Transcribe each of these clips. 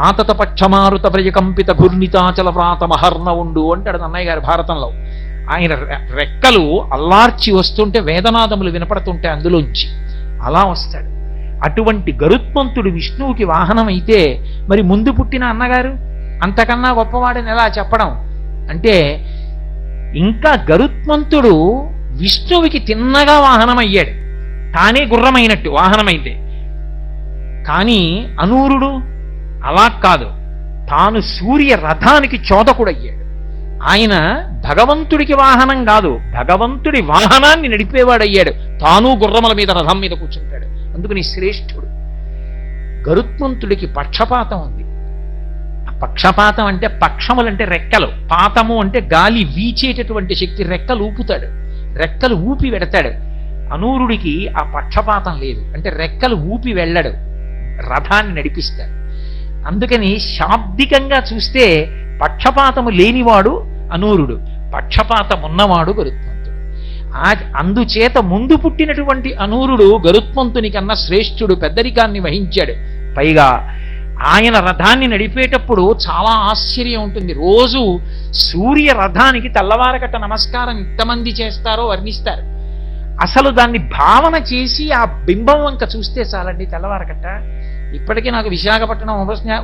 ఆతత పక్షమారుత ప్రజకంపిత ఘూర్ణితాచల వ్రాత మహర్ణ ఉండు అంటాడు అన్నయ్య గారి భారతంలో. ఆయన రెక్కలు అల్లార్చి వస్తుంటే వేదనాదములు వినపడుతుంటే అందులోంచి అలా వస్తాడు. అటువంటి గరుత్మంతుడు విష్ణువుకి వాహనం అయితే మరి ముందు పుట్టిన అన్నగారు అంతకన్నా గొప్పవాడని ఎలా చెప్పడం అంటే, ఇంకా గరుత్మంతుడు విష్ణువుకి తిన్నగా వాహనం అయ్యాడు, తానే గుర్రమైనట్టు వాహనమైతే. కానీ అనూరుడు అలా కాదు, తాను సూర్య రథానికి చోదకుడయ్యాడు. ఆయన భగవంతుడికి వాహనం కాదు, భగవంతుడి వాహనాన్ని నడిపేవాడయ్యాడు. తాను గుర్రముల మీద రథం మీద కూర్చుంటాడు. అందుకని శ్రేష్ఠుడు. గరుత్మంతుడికి పక్షపాతం ఉంది. పక్షపాతం అంటే పక్షములంటే రెక్కలు, పాతము అంటే గాలి వీచేటటువంటి శక్తి. రెక్కలు ఊపుతాడు, రెక్కలు ఊపి వెడతాడు. అనూరుడికి ఆ పక్షపాతం లేదు, అంటే రెక్కలు ఊపి వెళ్ళడు, రథాన్ని నడిపిస్తాడు. అందుకని శాబ్దికంగా చూస్తే పక్షపాతము లేనివాడు అనూరుడు, పక్షపాతం ఉన్నవాడు గరుత్మంతుడు. అందుచేత ముందు పుట్టినటువంటి అనూరుడు గరుత్మంతుని కన్నా శ్రేష్ఠుడు, పెద్దరికాన్ని వహించాడు. పైగా ఆయన రథాన్ని నడిపేటప్పుడు చాలా ఆశ్చర్యం ఉంటుంది. రోజు సూర్య రథానికి తెల్లవారకట్ట నమస్కారం ఎంతమంది చేస్తారో వర్ణిస్తారు. అసలు దాన్ని భావన చేసి ఆ బింబం వంక చూస్తే చాలండి తెల్లవారకట్ట. ఇప్పటికీ నాకు విశాఖపట్నం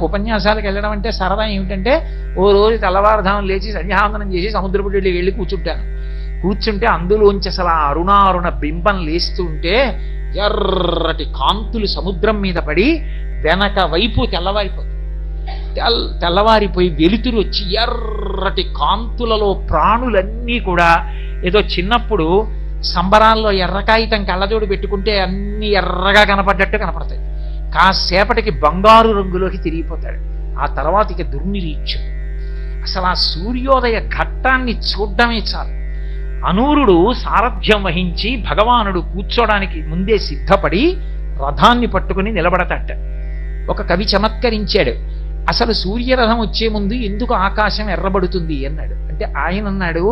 ఉపన్యాసాలకు వెళ్ళడం అంటే సరదా. ఏమిటంటే ఓ రోజు తెల్లవారుధామం లేచి సంధ్యావందనం చేసి సముద్రపు వెళ్ళి కూర్చుంటే అందులోంచి అసలు ఆ అరుణారుణ బింబం లేస్తుంటే ఎర్రటి కాంతులు సముద్రం మీద పడి వెనక వైపు తెల్లవారిపోయి వెలుతురు వచ్చి ఎర్రటి కాంతులలో ప్రాణులన్నీ కూడా ఏదో చిన్నప్పుడు సంబరాల్లో ఎర్రకాగితం కళ్ళజోడు పెట్టుకుంటే అన్ని ఎర్రగా కనపడ్డట్టు కనపడతాయి. కాసేపటికి బంగారు రంగులోకి తిరిగిపోతాడు. ఆ తర్వాత ఇక దుర్నిరీక్షుడు. అసలు ఆ సూర్యోదయ ఘట్టాన్ని చూడ్డమే చాలు. అనూరుడు సారథ్యం వహించి భగవానుడు కూర్చోడానికి ముందే సిద్ధపడి రథాన్ని పట్టుకుని నిలబడతట. ఒక కవి చమత్కరించాడు, అసలు సూర్యరథం వచ్చే ముందు ఎందుకు ఆకాశం ఎర్రబడుతుంది అన్నాడు. అంటే ఆయన అన్నాడు,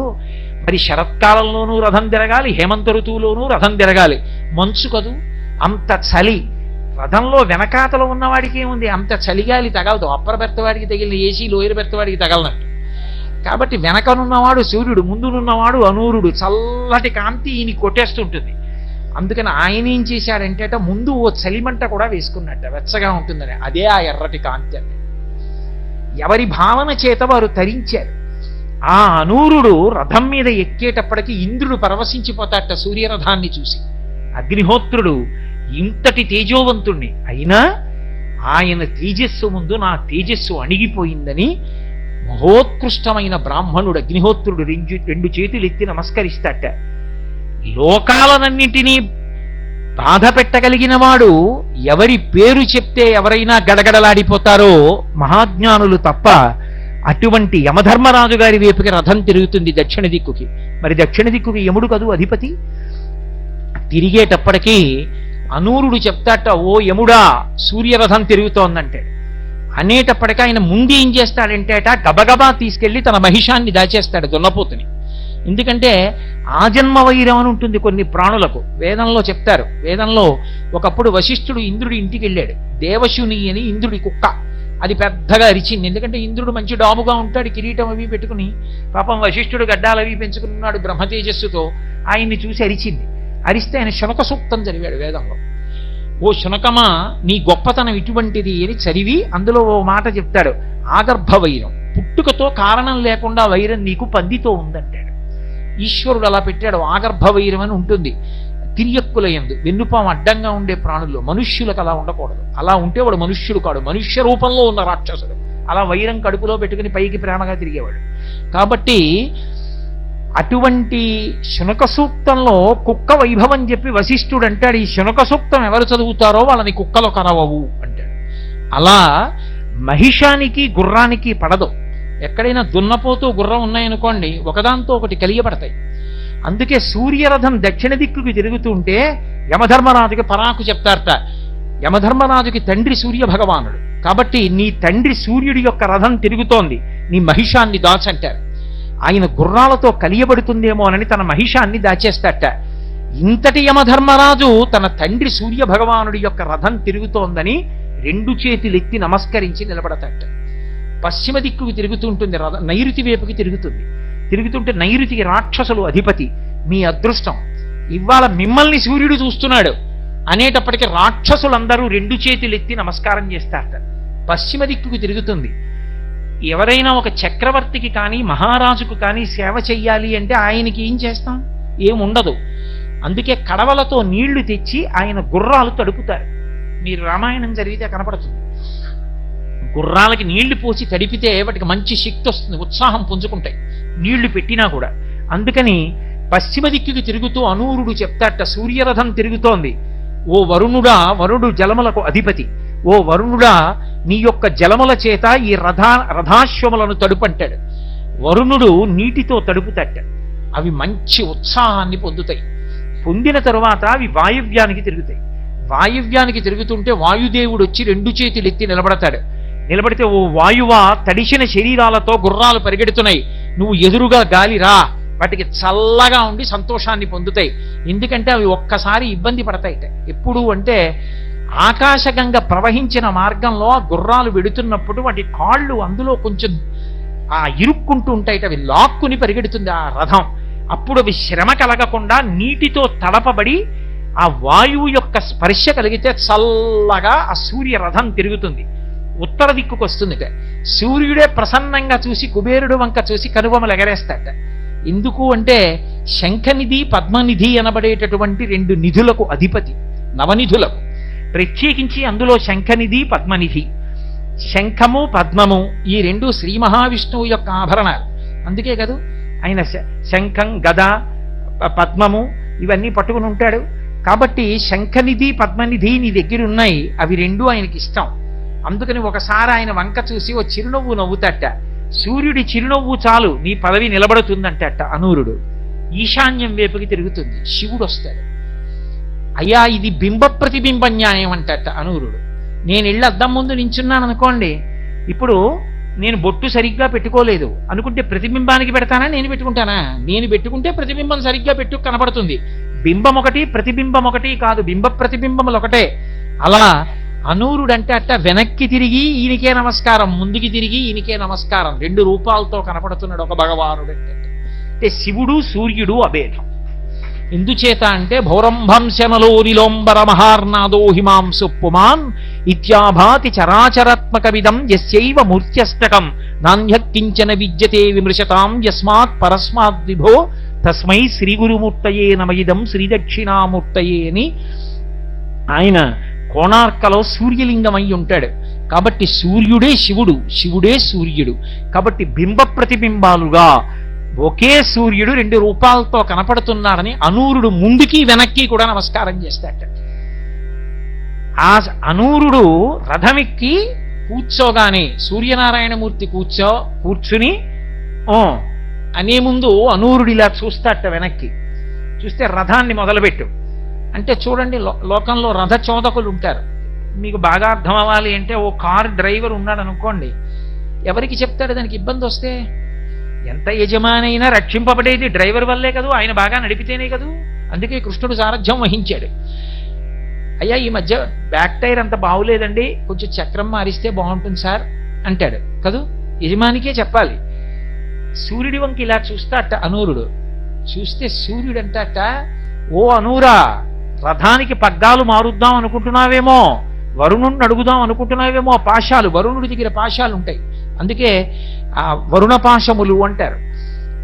మరి శరత్కాలంలోనూ రథం తిరగాలి, హేమంత ఋతువులోనూ రథం తిరగాలి, మంచు కదూ, అంత చలి. రథంలో వెనకాతలో ఉన్నవాడికి ఏముంది, అంత చలిగాలి తగలదు. అప్పర బెర్తవాడికి తగిలిన ఏసీ లోయర్ బెర్తవాడికి తగలనట్టు. కాబట్టి వెనకనున్నవాడు సూర్యుడు, ముందునున్నవాడు అనూరుడు. చల్లటి కాంతి ఈయన కొట్టేస్తుంటుంది. అందుకని ఆయన ఏం చేశాడంటే ముందు ఓ చలిమంట కూడా వేసుకున్నట్ట, వెచ్చగా ఉంటుందని. అదే ఆ ఎర్రటి కాంతి అంటే. ఎవరి భావన చేత వారు తరించారు. ఆ అనూరుడు రథం మీద ఎక్కేటప్పటికి ఇంద్రుడు పరవశించిపోతాట సూర్యరథాన్ని చూసి. అగ్నిహోత్రుడు ఇంతటి తేజోవంతుణ్ణి అయినా ఆయన తేజస్సు ముందు నా తేజస్సు అణిగిపోయిందని మహోత్కృష్టమైన బ్రాహ్మణుడు అగ్నిహోత్రుడు రెండు చేతులు ఎత్తి నమస్కరిస్తాట. లోకాలనన్నింటినీ బాధ పెట్టగలిగిన వాడు ఎవరి పేరు చెప్తే ఎవరైనా గడగడలాడిపోతారో మహాజ్ఞానులు తప్ప. అటువంటి యమధర్మరాజు గారి వైపుకి రథం తిరుగుతుంది దక్షిణ దిక్కుకి. మరి దక్షిణ దిక్కుకి యముడు కదూ అధిపతి. తిరిగేటప్పటికీ అనూరుడు చెప్తాట, ఓ యముడా సూర్యరథం తిరుగుతోందంటాడు. అనేటప్పటికీ ఆయన ముందు ఏం చేస్తాడంటేట గబగబా తీసుకెళ్లి తన మహిషాన్ని దాచేస్తాడు, దున్నపోతుని. ఎందుకంటే ఆజన్మ వైరం అని ఉంటుంది కొన్ని ప్రాణులకు. వేదంలో చెప్తారు. వేదంలో ఒకప్పుడు వశిష్ఠుడు ఇంద్రుడి ఇంటికి వెళ్ళాడు. దేవశుని అని ఇంద్రుడి కుక్క, అది పెద్దగా అరిచింది. ఎందుకంటే ఇంద్రుడు మంచి డాబుగా ఉంటాడు, కిరీటం అవి పెట్టుకుని. పాపం వశిష్ఠుడు గడ్డాలు అవి పెంచుకున్నాడు బ్రహ్మతేజస్సుతో. ఆయన్ని చూసి అరిచింది. అరిస్తే ఆయన శునక సూక్తం చదివాడు వేదంలో. ఓ శునకమా నీ గొప్పతనం ఇటువంటిది అని చదివి అందులో ఓ మాట చెప్తాడు, ఆగర్భ వైరం, పుట్టుకతో కారణం లేకుండా వైరం నీకు పందితో ఉందంటాడు. ఈశ్వరుడు అలా పెట్టాడు. ఆగర్భ వైరం అని ఉంటుంది తిరియక్కుల యందు, వెన్నుపాము అడ్డంగా ఉండే ప్రాణుల్లో. మనుష్యులకు అలా ఉండకూడదు. అలా ఉంటే వాడు మనుష్యుడు కాడు, మనుష్య రూపంలో ఉన్న రాక్షసుడు. అలా వైరం కడుపులో పెట్టుకుని పైకి ప్రేమగా తిరిగేవాడు. కాబట్టి అటువంటి శునక సూక్తంలో కుక్క వైభవం చెప్పి వశిష్ఠుడు అంటాడు, ఈ శునక సూక్తం ఎవరు చదువుతారో వాళ్ళని కుక్కలు కరవవు అంటాడు. అలా మహిషానికి గుర్రానికి పడదు. ఎక్కడైనా దున్నపోతూ గుర్రం ఉన్నాయనుకోండి, ఒకదాంతో ఒకటి కలియబడతాయి. అందుకే సూర్యరథం దక్షిణ దిక్కుకి తిరుగుతుంటే యమధర్మరాజుకి పరాకు చెప్తారట. యమధర్మరాజుకి తండ్రి సూర్య భగవానుడు కాబట్టి నీ తండ్రి సూర్యుడి యొక్క రథం తిరుగుతోంది, నీ మహిషాన్ని దాచంటారు. ఆయన గుర్రాలతో కలియబడుతుందేమో అని తన మహిషాన్ని దాచేస్తాట. ఇంతటి యమధర్మరాజు తన తండ్రి సూర్య భగవానుడి యొక్క రథం తిరుగుతోందని రెండు చేతులెత్తి నమస్కరించి నిలబడతాట. పశ్చిమ దిక్కుకి తిరుగుతుంటుంది, నైరుతి వైపుకి తిరుగుతుంటే నైరుతికి రాక్షసులు అధిపతి. మీ అదృష్టం ఇవాళ మిమ్మల్ని సూర్యుడు చూస్తున్నాడు అనేటప్పటికీ రాక్షసులందరూ రెండు చేతులెత్తి నమస్కారం చేస్తారట. పశ్చిమ దిక్కుకు తిరుగుతుంది. ఎవరైనా ఒక చక్రవర్తికి కానీ మహారాజుకు కానీ సేవ చెయ్యాలి అంటే ఆయనకి ఏం చేస్తాం? ఏముండదు. అందుకే కడవలతో నీళ్లు తెచ్చి ఆయన గుర్రాలు తడుపుతారు. మీరు రామాయణం చదివితే కనపడుతుంది. గుర్రాలకి నీళ్లు పోసి తడిపితే వాటికి మంచి శక్తి వస్తుంది, ఉత్సాహం పుంజుకుంటాయి నీళ్లు పెట్టినా కూడా. అందుకని పశ్చిమ దిక్కుకి తిరుగుతూ అనూరుడు చెప్తాట, సూర్యరథం తిరుగుతోంది. ఓ వరుణుడా, వరుడు జలములకు అధిపతి, ఓ వరుణుడా నీ యొక్క జలముల చేత ఈ రథాశ్వములను తడుపంటాడు. వరుణుడు నీటితో తడుపుతట. అవి మంచి ఉత్సాహాన్ని పొందుతాయి. పొందిన తరువాత అవి వాయువ్యానికి తిరుగుతాయి. వాయువ్యానికి తిరుగుతుంటే వాయుదేవుడు వచ్చి రెండు చేతులు ఎత్తి నిలబడతాడు. నిలబడితే, ఓ వాయువా, తడిసిన శరీరాలతో గుర్రాలు పరిగెడుతున్నాయి, నువ్వు ఎదురుగా గాలి రా, వాటికి చల్లగా ఉండి సంతోషాన్ని పొందుతాయి. ఎందుకంటే అవి ఒక్కసారి ఇబ్బంది పడతాయిట. ఎప్పుడు అంటే ఆకాశగంగ ప్రవహించిన మార్గంలో ఆ గుర్రాలు వెడుతున్నప్పుడు వాటి కాళ్ళు అందులో కొంచెం ఇరుక్కుంటూ ఉంటాయిట. అవి లాక్కుని పరిగెడుతుంది ఆ రథం. అప్పుడు అవి శ్రమ కలగకుండా నీటితో తడపబడి ఆ వాయువు యొక్క స్పర్శ కలిగితే చల్లగా ఆ సూర్య రథం తిరుగుతుంది. ఉత్తర దిక్కుకు వస్తుందిట. సూర్యుడే ప్రసన్నంగా చూసి కుబేరుడు వంక చూసి కనుబొమలు ఎగరేస్తాట. ఎందుకు అంటే శంఖనిధి పద్మనిధి అనబడేటటువంటి రెండు నిధులకు అధిపతి, నవనిధులకు. ప్రత్యేకించి అందులో శంఖనిధి పద్మనిధి. శంఖము పద్మము ఈ రెండు శ్రీ మహావిష్ణువు యొక్క ఆభరణాలు. అందుకే కదూ ఆయన శంఖం గద పద్మము ఇవన్నీ పట్టుకుని ఉంటాడు. కాబట్టి శంఖనిధి పద్మనిధి నీ దగ్గర ఉన్నాయి, అవి రెండు ఆయనకి ఇష్టం. అందుకని ఒకసారి ఆయన వంక చూసి ఓ చిరునవ్వు నవ్వుతట. సూర్యుడి చిరునవ్వు చాలు నీ పదవి నిలబడుతుందంటట. అనూరుడు ఈశాన్యం వైపుకి తిరుగుతుంది. శివుడు వస్తాడు. అయ్యా ఇది బింబ ప్రతిబింబ న్యాయం అంటట అనూరుడు. నేను ఇళ్ళ అద్దం ముందు నించున్నాను అనుకోండి, ఇప్పుడు నేను బొట్టు సరిగ్గా పెట్టుకోలేదు అనుకుంటే ప్రతిబింబానికి పెడతానా, నేను పెట్టుకుంటానా? నేను పెట్టుకుంటే ప్రతిబింబం సరిగ్గా పెట్టు కనబడుతుంది. బింబం ఒకటి ప్రతిబింబం ఒకటి కాదు, బింబ ప్రతిబింబములు ఒకటే. అలా అనూరుడంటే అట్ట వెనక్కి తిరిగి ఈయనకే నమస్కారం, ముందుకి తిరిగి ఈయనకే నమస్కారం, రెండు రూపాలతో కనపడుతున్నాడు ఒక భగవానుడు. అంటే శివుడు సూర్యుడు అభేదం. ఎందుచేత అంటే భౌరంభంశనలో నిలోంబర మహార్నాదో హిమాంసు పుమాన్ ఇత్యాభాతి చరాచరాత్మకమిదం యస్యైవ మూర్త్యష్టకం నాణ్యకించన విద్యతే విమృశతాం యస్మాత్ పరస్మాత్ విభో తస్మై శ్రీ గురుమూర్తయే నమయిదం శ్రీదక్షిణామూర్తయే అని ఆయన కోణార్కలో సూర్యలింగం అయి ఉంటాడు. కాబట్టి సూర్యుడే శివుడు, శివుడే సూర్యుడు. కాబట్టి బింబ ప్రతిబింబాలుగా ఒకే సూర్యుడు రెండు రూపాలతో కనపడుతున్నాడని అనూరుడు ముందుకి వెనక్కి కూడా నమస్కారం చేస్తాడు. ఆ అనూరుడు రథమెక్కి కూర్చోగానే సూర్యనారాయణమూర్తి కూర్చుని అనే ముందు అనూరుడు ఇలా చూస్తాట. వెనక్కి చూస్తే రథాన్ని మొదలుపెట్టు అంటే చూడండి, లోకంలో రథ చోదకులు ఉంటారు. మీకు బాగా అర్థం అవ్వాలి అంటే ఓ కారు డ్రైవర్ ఉన్నాడు అనుకోండి, ఎవరికి చెప్తాడు దానికి ఇబ్బంది వస్తే? ఎంత యజమానైనా రక్షింపబడేది డ్రైవర్ వల్లే కదూ, ఆయన బాగా నడిపితేనే కదూ. అందుకే కృష్ణుడు సారథ్యం వహించాడు. అయ్యా ఈ మధ్య బ్యాక్ టైర్ అంత బాగులేదండి, కొంచెం చక్రం మారిస్తే బాగుంటుంది సార్ అంటాడు కదూ, యజమానికే చెప్పాలి. సూర్యుడి వంకి ఇలా చూస్తాట అనూరుడు. చూస్తే సూర్యుడు అంటాట, ఓ అనూరా, రథానికి పగ్గాలు మారుద్దాం అనుకుంటున్నావేమో, వరుణుడిని అడుగుదాం అనుకుంటున్నావేమో. పాశాలు, వరుణుడి దగ్గర పాశాలు ఉంటాయి, అందుకే ఆ వరుణ పాశములు అంటారు.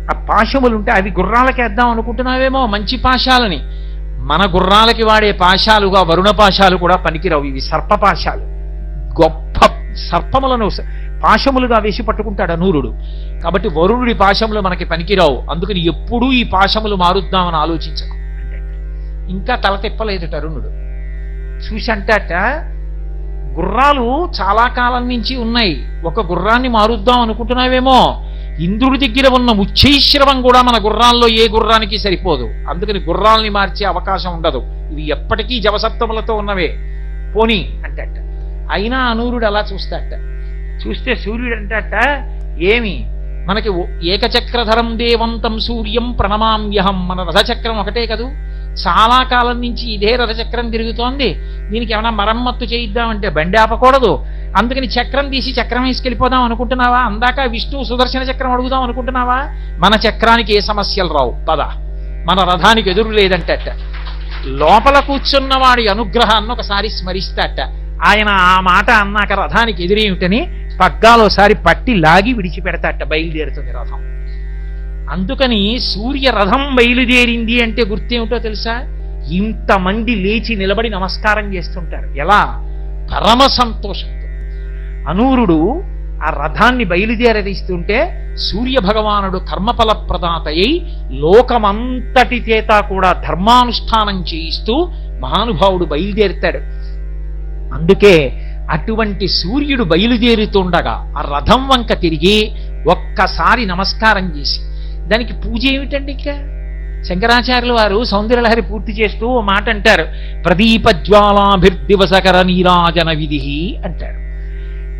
ఆ పాశములు ఉంటే అవి గుర్రాలకి వేద్దాం అనుకుంటున్నావేమో, మంచి పాశాలని. మన గుర్రాలకి వాడే పాశాలుగా వరుణ పాశాలు కూడా పనికిరావు. ఇవి సర్పపాశాలు, గొప్ప సర్పములను పాశములుగా వేసి పట్టుకుంటాడు అనూరుడు. కాబట్టి వరుణుడి పాశములు మనకి పనికిరావు. అందుకని ఎప్పుడూ ఈ పాశములు మారుద్దామని ఆలోచించకు. ఇంకా తల తిప్పలేదు తరుణుడు. చూసి అంటాట, గుర్రాలు చాలా కాలం నుంచి ఉన్నాయి, ఒక గుర్రాన్ని మారుద్దాం అనుకుంటున్నావేమో. ఇంద్రుడి దగ్గర ఉన్న ఉచ్చైశ్రవం కూడా మన గుర్రాల్లో ఏ గుర్రానికి సరిపోదు. అందుకని గుర్రాల్ని మార్చే అవకాశం ఉండదు, ఇవి ఎప్పటికీ జవసప్తములతో ఉన్నవే, పోనీ అంటట. అయినా అనూరుడు అలా చూస్తాట. చూస్తే సూర్యుడు అంటాట, ఏమి మనకి ఏకచక్రధరం దేవంతం సూర్యం ప్రణమామ్యహం. మన రథచక్రం ఒకటే కదూ, చాలా కాలం నుంచి ఇదే రథచక్రం తిరుగుతోంది. దీనికి ఏమైనా మరమ్మత్తు చేయిద్దామంటే బండి ఆపకూడదు, అందుకని చక్రం తీసి చక్రం వేసుకెళ్ళిపోదాం అనుకుంటున్నావా? అందాక విష్ణు సుదర్శన చక్రం అడుగుదాం అనుకుంటున్నావా? మన చక్రానికి ఏ సమస్యలు రావు, పద, మన రథానికి ఎదురు లేదంటట. లోపల కూర్చున్నవాడి అనుగ్రహాన్ని ఒకసారి స్మరిస్తాట. ఆయన ఆ మాట అన్నాక రథానికి ఎదురేమిటని పగ్గాలోసారి పట్టి లాగి విడిచిపెడతాట, బయలుదేరుతుంది రథం. అందుకని సూర్య రథం బయలుదేరింది అంటే గుర్తేమిటో తెలుసా? ఇంతమంది లేచి నిలబడి నమస్కారం చేస్తుంటారు. ఎలా? పరమ సంతోషంతో. అనూరుడు ఆ రథాన్ని బయలుదేరదీస్తుంటే సూర్య భగవానుడు కర్మఫల ప్రదాతయ్యి లోకమంతటి చేత కూడా ధర్మానుష్ఠానం చేయిస్తూ మహానుభావుడు బయలుదేరుతాడు. అందుకే అటువంటి సూర్యుడు బయలుదేరుతుండగా ఆ రథం వంక తిరిగి ఒక్కసారి నమస్కారం చేసి, దానికి పూజ ఏమిటండి? ఇక శంకరాచార్యుల వారు సౌందర్యలహరి పూర్తి చేస్తూ ఓ మాట అంటారు, ప్రదీపజ్వాలాభిర్దివసకర నీరాజన విధి అంటారు.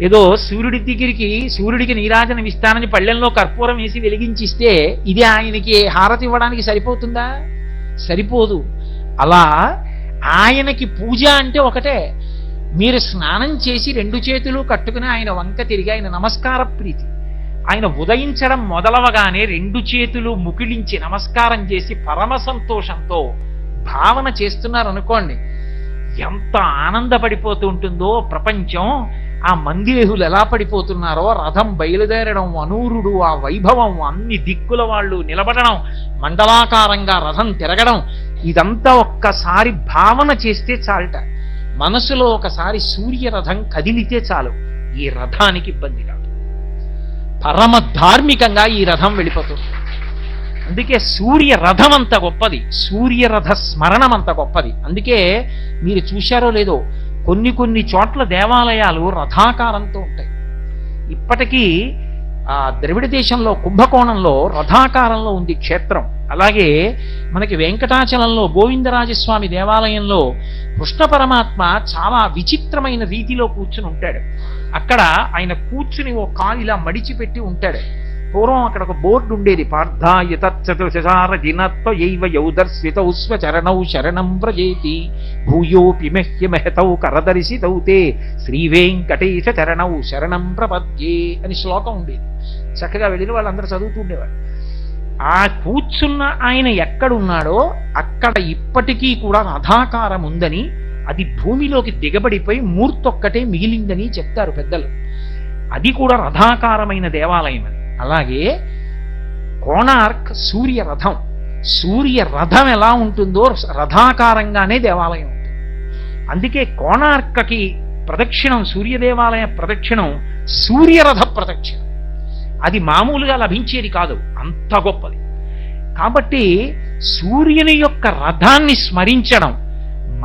ఏదో సూర్యుడి దగ్గరికి సూర్యుడికి నీరాజనం ఇస్తానని పళ్ళెంలో కర్పూరం వేసి వెలిగించిస్తే ఇది ఆయనకి హారతి ఇవ్వడానికి సరిపోతుందా? సరిపోదు. అలా ఆయనకి పూజ అంటే ఒకటే. మీరు స్నానం చేసి 2 చేతులు కట్టుకుని ఆయన వంక తిరిగి ఆయన నమస్కార ప్రీతి, ఆయన ఉదయించడం మొదలవగానే 2 చేతులు ముకిలించి నమస్కారం చేసి పరమ సంతోషంతో భావన చేస్తున్నారు అనుకోండి, ఎంత ఆనందపడిపోతూ ఉంటుందో ప్రపంచం. ఆ మందిరేహులు ఎలా పడిపోతున్నారో, రథం బయలుదేరడం, అనూరుడు ఆ వైభవం, అన్ని దిక్కుల వాళ్ళు నిలబడడం, మండలాకారంగా రథం తిరగడం, ఇదంతా ఒక్కసారి భావన చేస్తే చాలట. మనసులో ఒకసారి సూర్యరథం కదిలితే చాలు, ఈ రథానికి ఇబ్బంది కాదు. పరమ ధార్మికంగా ఈ రథం వెళ్ళిపోతుంది. అందుకే సూర్య రథం అంత గొప్పది, సూర్యరథ స్మరణం అంత గొప్పది. అందుకే మీరు చూశారో లేదో, కొన్ని చోట్ల దేవాలయాలు రథాకారంతో ఉంటాయి. ఇప్పటికీ ఆ ద్రవిడ దేశంలో కుంభకోణంలో రథాకారంలో ఉంది క్షేత్రం. అలాగే మనకి వెంకటాచలంలో గోవిందరాజస్వామి దేవాలయంలో కృష్ణ పరమాత్మ చాలా విచిత్రమైన రీతిలో కూర్చుని ఉంటాడు. అక్కడ ఆయన కూర్చుని ఓ కాలు ఇలా మడిచిపెట్టి ఉంటాడు. పూర్వం అక్కడ ఒక బోర్డు ఉండేది, పార్థాయతత్సతుషారజినత్వయైవ యౌదర్శితౌ స్వచరణౌ శరణం వ్రజేతి భూయోపి మహ్యమహతౌ కరదర్శితౌ తే శ్రీ వెంకటేశ చరణౌ శరణం ప్రపద్యే అని శ్లోకం ఉండేది. చక్కగా వెళ్ళిన వాళ్ళందరూ చదువుతూ ఉండేవారు. ఆ కూర్చున్న ఆయన ఎక్కడున్నాడో అక్కడ ఇప్పటికీ కూడా రథాకారం ఉందని, అది భూమిలోకి దిగబడిపోయి మూర్తొక్కటే మిగిలిందని చెప్తారు పెద్దలు. అది కూడా రథాకారమైన దేవాలయం అని. అలాగే కోణార్క్ సూర్య రథం, సూర్య రథం ఎలా ఉంటుందో రథాకారంగానే దేవాలయం ఉంటుంది. అందుకే కోణార్కకి ప్రదక్షిణం, సూర్య దేవాలయ ప్రదక్షిణం సూర్యరథ ప్రదక్షిణం. అది మామూలుగా లభించేది కాదు, అంత గొప్పది. కాబట్టి సూర్యుని యొక్క రథాన్ని స్మరించడం,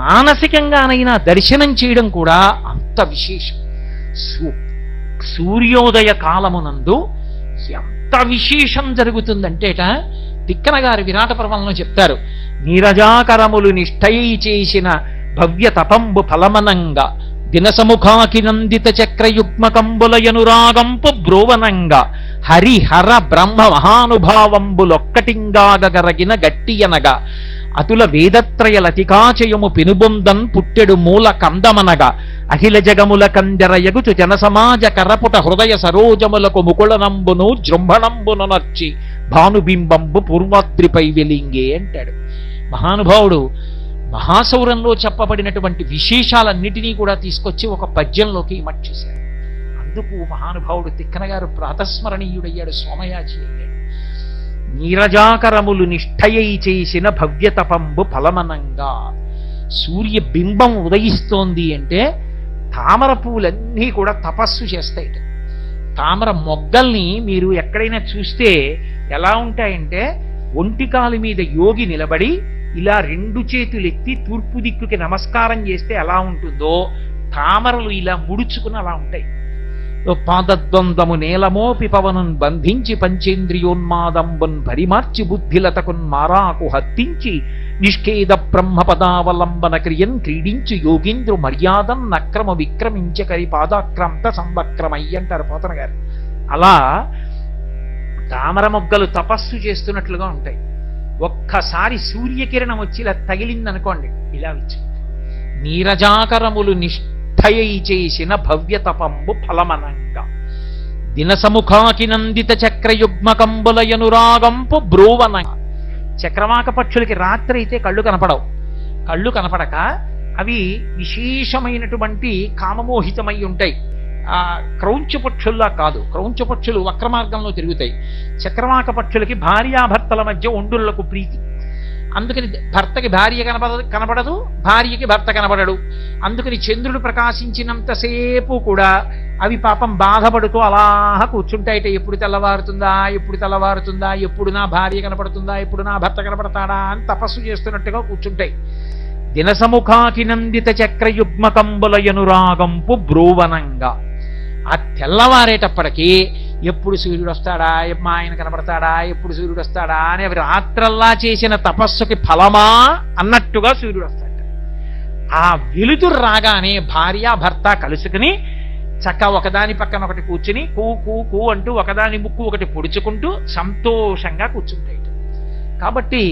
మానసికంగానైనా దర్శనం చేయడం కూడా అంత విశేషం. సూర్యోదయ కాలమునందు ఎంత విశేషం జరుగుతుందంటేట తిక్కన గారి విరాట పర్వంలో చెప్తారు, నీరజాకరములు నిష్ఠయై చేసిన భవ్య తపంబు ఫలమనంగా దినసముఖాకి నందిత చక్రయుగ్మకంబులయనురాగంపు బ్రోవనంగా హరిహర బ్రహ్మ మహానుభావంబులొక్కటింగాగరగిన గట్టియనగా అతుల వేదత్రయ లతికాచయము పెనుబొందన్ పుట్టెడు మూల కందమనగా అఖిల జగముల కందెరయగుచు జనసమాజ కరపుట హృదయ సరోజములకు ముకుళనంబును జృంభణంబును నర్చి భానుబింబంబు పూర్వాద్రిపై వెలింగే అంటాడు మహానుభావుడు. మహాసౌరంలో చెప్పబడినటువంటి విశేషాలన్నిటినీ కూడా తీసుకొచ్చి ఒక పద్యంలోకి ఇమర్చేశారు. అందుకు మహానుభావుడు తిక్కన గారు ప్రాతస్మరణీయుడయ్యాడు, సోమయాజి అయ్యాడు. నీరజాకరములు నిష్ఠయై చేసిన భవ్యతపంబు ఫలమనంగా. సూర్య బింబం ఉదయిస్తోంది అంటే తామర పువ్వులన్నీ కూడా తపస్సు చేస్తాయిట. తామర మొగ్గల్ని మీరు ఎక్కడైనా చూస్తే ఎలా ఉంటాయంటే, ఒంటికాలు మీద యోగి నిలబడి ఇలా 2 చేతులెత్తి తూర్పు దిక్కుకి నమస్కారం చేస్తే ఎలా ఉంటుందో, తామరలు ఇలా ముడుచుకుని అలా ఉంటాయి. పాదద్వందము నేలమోపి పవనున్ బంధించి పంచేంద్రియోన్మాదంబున్ పరిమార్చి బుద్ధిలతకున్ మారాకు హత్తించి నిష్కేద బ్రహ్మపదావలంబన క్రియన్ క్రీడించి యోగీంద్రు మర్యాదం నక్రమ విక్రమించకరి పాదాక్రాంత సంవక్రమయ్య అంటారు పోతన గారు. అలా తామర మొగ్గలు తపస్సు చేస్తున్నట్లుగా ఉంటాయి. ఒక్కసారి సూర్యకిరణం వచ్చి ఇలా తగిలిందనుకోండి, ఇలా విచ్చుకుంటాయి. నీరజాకరములు నిష్ఠయై చేసిన భవ్యతపంబు ఫలమనంగా దినసముఖాకి నందిత చక్రయుగ్మకంబులయనురాగంపు బ్రోవన. చక్రవాక పక్షులకి రాత్రి అయితే కళ్ళు కనపడవు. కళ్ళు కనపడక అవి విశేషమైనటువంటి కామమోహితమై ఉంటాయి. క్రౌంచ పక్షుల్లా కాదు. క్రౌంచ పక్షులు వక్రమార్గంలో తిరుగుతాయి. చక్రవాక పక్షులకి భార్యాభర్తల మధ్య ఒండులకు ప్రీతి. అందుకని భర్తకి భార్య కనపడదు, భార్యకి భర్త కనపడడు. అందుకని చంద్రుడు ప్రకాశించినంతసేపు కూడా అవి పాపం బాధపడుతూ అలా కూర్చుంటాయిట. ఎప్పుడు తెల్లవారుతుందా, ఎప్పుడు తెల్లవారుతుందా, ఎప్పుడు నా భార్య కనపడుతుందా, ఎప్పుడు నా భర్త కనపడతాడా అని తపస్సు చేస్తున్నట్టుగా కూర్చుంటాయి. దినసముఖాకి నందిత చక్రయుగ్మకంబులయనురాగంపు బ్రోవనంగా. ఆ తెల్లవారేటప్పటికీ ఎప్పుడు సూర్యుడు వస్తాడా, మా ఆయన కనపడతాడా, ఎప్పుడు సూర్యుడు వస్తాడా అని అవి రాత్రల్లా చేసిన తపస్సుకి ఫలమా అన్నట్టుగా సూర్యుడు వస్తాడు. ఆ వెలుతురు రాగానే భార్య భర్త కలుసుకుని చక్క ఒకదాని పక్కన ఒకటి కూర్చుని కూ కూ కూ అంటూ ఒకదాని ముక్కు ఒకటి పొడుచుకుంటూ సంతోషంగా కూర్చుంటాయి. కాబట్టి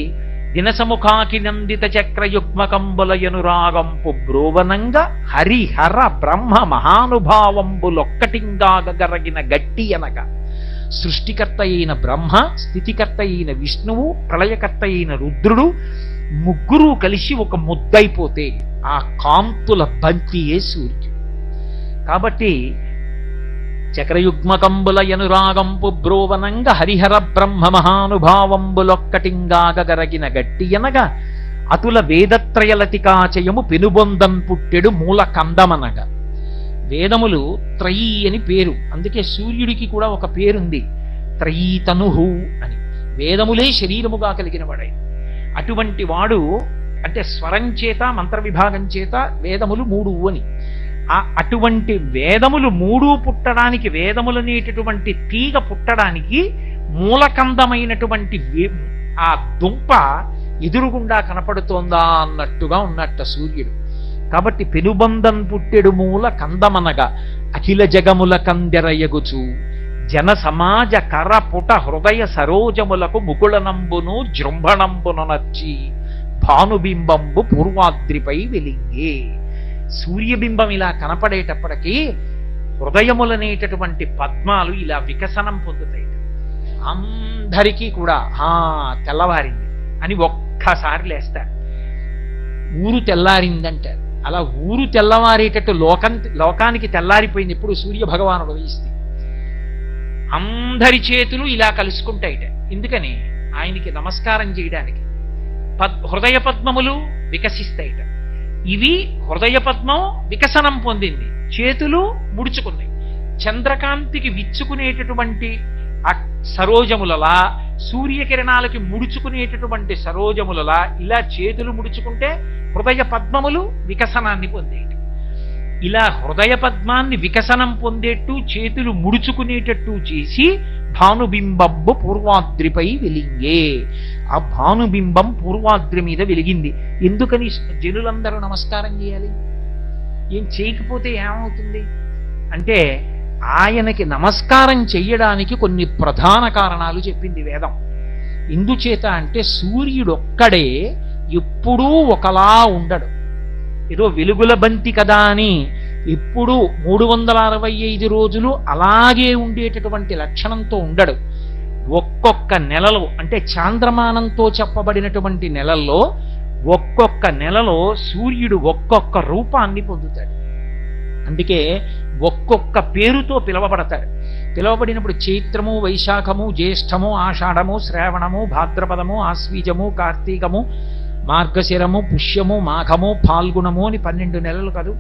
దినసముఖాకి నందిత చక్రయుగ్మకంబులయనురాగంపు బ్రోవనంగా హరిహర బ్రహ్మ మహానుభావంబులొక్కటింగాగరగిన గట్టి అనగా సృష్టికర్త అయిన బ్రహ్మ, స్థితికర్త అయిన విష్ణువు, ప్రళయకర్త అయిన రుద్రుడు ముగ్గురు కలిసి ఒక ముద్దైపోతే ఆ కాంతుల బంతియే సూర్యుడు. కాబట్టి చక్రయుగ్మకంబులయనురాగంపు బ్రోవనంగ హరిహర బ్రహ్మ మహానుభావంబులొక్కటింగాగరగిన గట్టియనగా అతుల వేదత్రయలతికాచయము పెనుబొందం పుట్టెడు మూల కందమనగా. వేదములు త్రయీ అని పేరు. అందుకే సూర్యుడికి కూడా ఒక పేరుంది, త్రయీతనుహు అని. వేదములే శరీరముగా కలిగిన వాడే. అటువంటి వాడు అంటే స్వరం చేత మంత్ర విభాగం చేత వేదములు 3 అని. అటువంటి వేదములు 3 పుట్టడానికి, వేదములనేటటువంటి తీగ పుట్టడానికి మూలకందమైనటువంటి ఆ దుంప ఎదురుగుండా కనపడుతోందా అన్నట్టుగా ఉన్నట్ట సూర్యుడు. కాబట్టి పెనుబంధం పుట్టెడు మూల కందమనగా అఖిల జగముల కందెరయగుచు జన సమాజ కర పుట హృదయ సరోజములకు ముకుళనంబును జృంభణంబును నచ్చి భానుబింబంబు పూర్వాద్రిపై వెలింగే. సూర్యబింబం ఇలా కనపడేటప్పటికీ హృదయములనేటటువంటి పద్మాలు ఇలా వికసనం పొందుతాయి. అందరికీ కూడా తెల్లవారింది అని ఒక్కసారి లేస్తారు. ఊరు తెల్లారిందంటారు. అలా ఊరు తెల్లవారేటట్టు లోకానికి తెల్లారిపోయింది ఎప్పుడు సూర్య భగవానుడు ఉదయిస్తే. అందరి చేతులు ఇలా కలుసుకుంటాయిట. ఎందుకని ఆయనకి నమస్కారం చేయడానికి. హృదయ పద్మములు వికసిస్తాయిట. ఇవి హృదయ పద్మం వికసనం పొందింది, చేతులు ముడుచుకున్నాయి. చంద్రకాంతికి విచ్చుకునేటటువంటి సరోజములలా, సూర్యకిరణాలకి ముడుచుకునేటటువంటి సరోజములలా ఇలా చేతులు ముడుచుకుంటే హృదయ పద్మములు వికసనాన్ని పొందేట. ఇలా హృదయ పద్మాన్ని వికసనం పొందేట్టు చేతులు ముడుచుకునేటట్టు చేసి భానుబింబంబు పూర్వాద్రిపై వెలింగే. ఆ భానుబింబం పూర్వాద్రి మీద వెలిగింది. ఎందుకని జనులందరూ నమస్కారం చేయాలి? ఏం చేయకపోతే ఏమవుతుంది అంటే ఆయనకి నమస్కారం చెయ్యడానికి కొన్ని ప్రధాన కారణాలు చెప్పింది వేదం. ఎందుచేత అంటే సూర్యుడొక్కడే ఎప్పుడూ ఒకలా ఉండడు. ఏదో వెలుగుల బంతి కదా అని ఎప్పుడూ 365 రోజులు అలాగే ఉండేటటువంటి లక్షణంతో ఉండడు. ఒక్కొక్క నెలలో అంటే చాంద్రమానంతో చెప్పబడినటువంటి నెలల్లో ఒక్కొక్క నెలలో సూర్యుడు ఒక్కొక్క రూపాన్ని పొందుతాడు. అందుకే ఒక్కొక్క పేరుతో పిలవబడతాడు. పిలవబడినప్పుడు చైత్రము, వైశాఖము, జ్యేష్ఠము, ఆషాఢము, శ్రావణము, భాద్రపదము, ఆశ్వీజము, కార్తీకము, మార్గశిరము, పుష్యము, మాఘము, ఫాల్గుణము అని 12 నెలలు కాదు.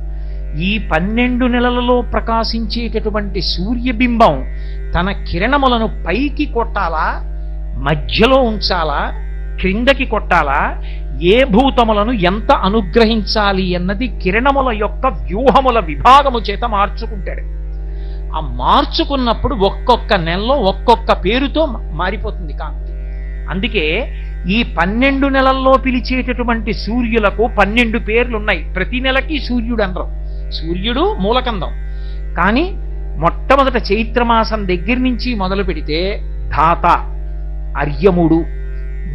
ఈ 12 నెలలలో ప్రకాశించేటటువంటి సూర్యబింబం తన కిరణములను పైకి కొట్టాలా, మధ్యలో ఉంచాలా, క్రిందకి కొట్టాలా, ఏ భూతములను ఎంత అనుగ్రహించాలి అన్నది కిరణముల యొక్క వ్యూహముల విభాగము చేత మార్చుకుంటాడు. ఆ మార్చుకున్నప్పుడు ఒక్కొక్క నెలలో ఒక్కొక్క పేరుతో మారిపోతుంది కాంతి. అందుకే ఈ 12 నెలల్లో పిలిచేటటువంటి సూర్యులకు 12 పేర్లున్నాయి. ప్రతి నెలకి సూర్యుడు అనరు. సూర్యుడు మూలకందం. కానీ మొట్టమొదట చైత్రమాసం దగ్గర నుంచి మొదలు పెడితే ధాత, అర్యముడు,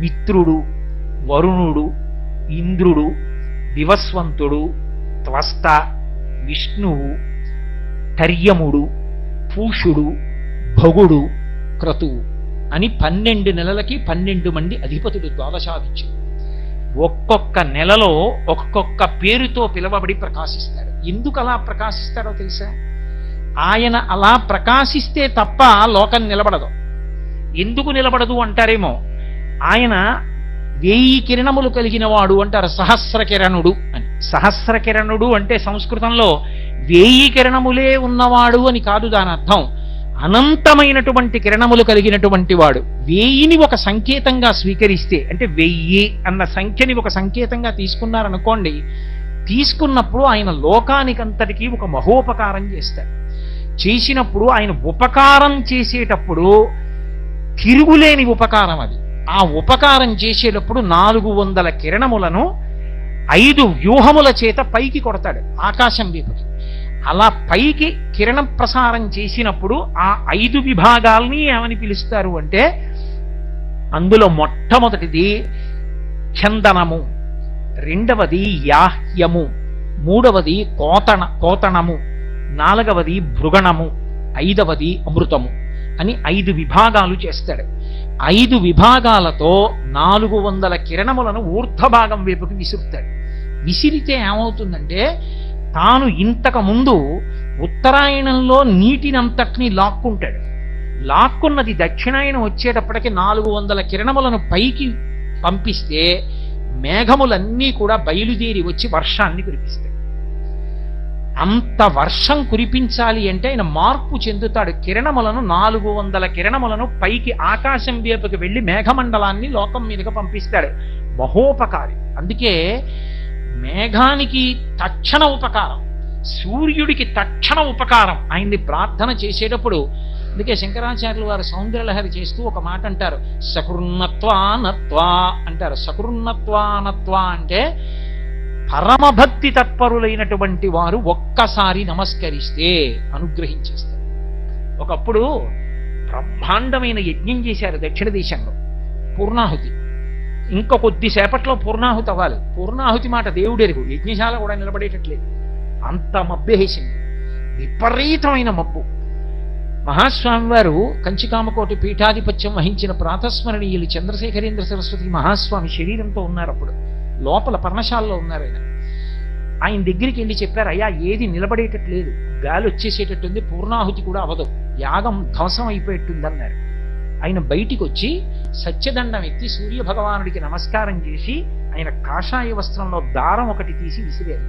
మిత్రుడు, వరుణుడు, ఇంద్రుడు, వివస్వంతుడు, త్వస్త, విష్ణువు, తర్యముడు, పూషుడు, భగుడు, క్రతువు అని 12 నెలలకి 12 మంది అధిపతులు ద్వాదశాదిత్యులు. ఒక్కొక్క నెలలో ఒక్కొక్క పేరుతో పిలవబడి ప్రకాశిస్తాడు. ఎందుకు అలా ప్రకాశిస్తాడో తెలుసా? ఆయన అలా ప్రకాశిస్తే తప్ప లోకం నిలబడదు. ఎందుకు నిలబడదు అంటారేమో, ఆయన 1000 కిరణములు కలిగిన వాడు అంటారు, సహస్ర కిరణుడు అని. సహస్ర కిరణుడు అంటే సంస్కృతంలో 1000 కిరణములే ఉన్నవాడు అని కాదు దాని అర్థం. అనంతమైనటువంటి కిరణములు కలిగినటువంటి వాడు. 1000ని ఒక సంకేతంగా స్వీకరిస్తే, అంటే 1000 అన్న సంఖ్యని ఒక సంకేతంగా తీసుకున్నారనుకోండి, తీసుకున్నప్పుడు ఆయన లోకానికంతటికీ ఒక మహోపకారం చేస్తాడు. చేసినప్పుడు ఆయన ఉపకారం చేసేటప్పుడు తిరుగులేని ఉపకారం అది. ఆ ఉపకారం చేసేటప్పుడు 400 కిరణములను 5 వ్యూహముల చేత పైకి కొడతాడు, ఆకాశం వైపుకి. అలా పైకి కిరణ ప్రసారం చేసినప్పుడు ఆ 5 విభాగాల్ని ఏమని పిలుస్తారు అంటే, అందులో మొట్టమొదటిది చందనము, రెండవది యాహ్యము, మూడవది కోతణము, నాలుగవది భృగణము, 5వది అమృతము అని 5 విభాగాలు చేస్తాడు. 5 విభాగాలతో 400 కిరణములను ఊర్ధ్వభాగం వైపుకి విసురుతాడు. విసిరితే ఏమవుతుందంటే, తాను ఇంతకు ముందు ఉత్తరాయణంలో నీటినంతటినీ లాక్కుంటాడు. లాక్కున్నది దక్షిణాయనం వచ్చేటప్పటికి 400 కిరణములను పైకి పంపిస్తే మేఘములన్నీ కూడా బయలుదేరి వచ్చి వర్షాన్ని కురిపిస్తాయి. అంత వర్షం కురిపించాలి అంటే ఆయన మార్పు చెందుతాడు. కిరణములను 400 కిరణములను పైకి ఆకాశం వైపుకి వెళ్ళి మేఘమండలాన్ని లోకం మీదుగా పంపిస్తాడు. మహోపకారి. అందుకే మేఘానికి తక్షణ ఉపకారం, సూర్యుడికి తక్షణ ఉపకారం. ఆయన్ని ప్రార్థన చేసేటప్పుడు అందుకే శంకరాచార్యులు వారు సౌందర్యలహరి చేస్తూ ఒక మాట అంటారు, సకృన్నత్వానత్వా అంటారు. సకృన్నత్వానత్వా అంటే పరమభక్తి తత్పరులైనటువంటి వారు ఒక్కసారి నమస్కరిస్తే అనుగ్రహించేస్తారు. ఒకప్పుడు బ్రహ్మాండమైన యజ్ఞం చేశారు దక్షిణ దేశంలో, పూర్ణాహుతి. ఇంకా కొద్దిసేపట్లో పూర్ణాహుతి అవ్వాలి. పూర్ణాహుతి మాట దేవుడెరుగు, యజ్ఞశాల కూడా నిలబడేటట్లేదు, అంత మబ్బేసింది, విపరీతమైన మబ్బు. మహాస్వామి వారు కంచికామకోటి పీఠాధిపత్యం వహించిన ప్రాతస్మరణీయులు చంద్రశేఖరేంద్ర సరస్వతి మహాస్వామి శరీరంతో ఉన్నారు. అప్పుడు లోపల పర్ణశాలలో ఉన్నారు. ఆయన దగ్గరికి వెళ్ళి చెప్పారు, అయ్యా ఏది నిలబడేటట్లేదు, గాలి వచ్చేసేటట్టుంది, పూర్ణాహుతి కూడా అవదు, యాగం ధ్వంసం అయిపోయేట్టుంది అన్నారు. ఆయన బయటికి వచ్చి సత్యదండం ఎత్తి సూర్య భగవానుడికి నమస్కారం చేసి ఆయన కాషాయ వస్త్రంలో దారం ఒకటి తీసి విసిరారు.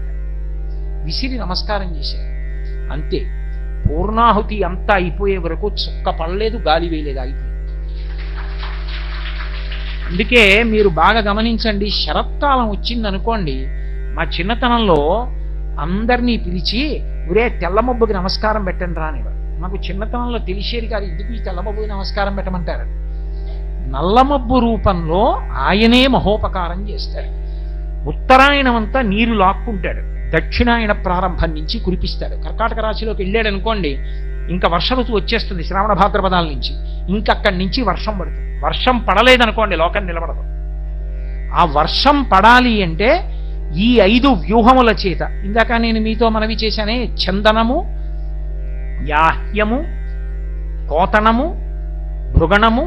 విసిరి నమస్కారం చేశారు. అంతే, పూర్ణాహుతి అంతా అయిపోయే వరకు చుక్క పడలేదు, గాలి వేయలేదు, అయిపోయింది. అందుకే మీరు బాగా గమనించండి, శరత్కాలం వచ్చిందనుకోండి, మా చిన్నతనంలో అందరినీ పిలిచి ఒరే తెల్లమబ్బుకి నమస్కారం పెట్టండి రానివారు. మాకు చిన్నతనంలో తెలిసేది కాదు ఎందుకు ఈ తెల్లమబ్బుకి నమస్కారం పెట్టమంటారు. నల్లమబ్బు రూపంలో ఆయనే మహోపకారం చేస్తాడు. ఉత్తరాయణం అంతా నీరు లాక్కుంటాడు, దక్షిణాయన ప్రారంభం నుంచి కురిపిస్తాడు. కర్కాటక రాశిలోకి వెళ్ళాడు అనుకోండి, ఇంకా వర్ష ఋతువు వచ్చేస్తుంది శ్రావణ భాద్రపదాల నుంచి, ఇంకక్కడి నుంచి వర్షం పడుతుంది. వర్షం పడలేదనుకోండి లోకం నిలబడదు. ఆ వర్షం పడాలి అంటే ఈ 5 వ్యూహముల చేత, ఇందాక నేను మీతో మనవి చేశానే, చందనము, యాహ్యము, కోతణము, భృగణము,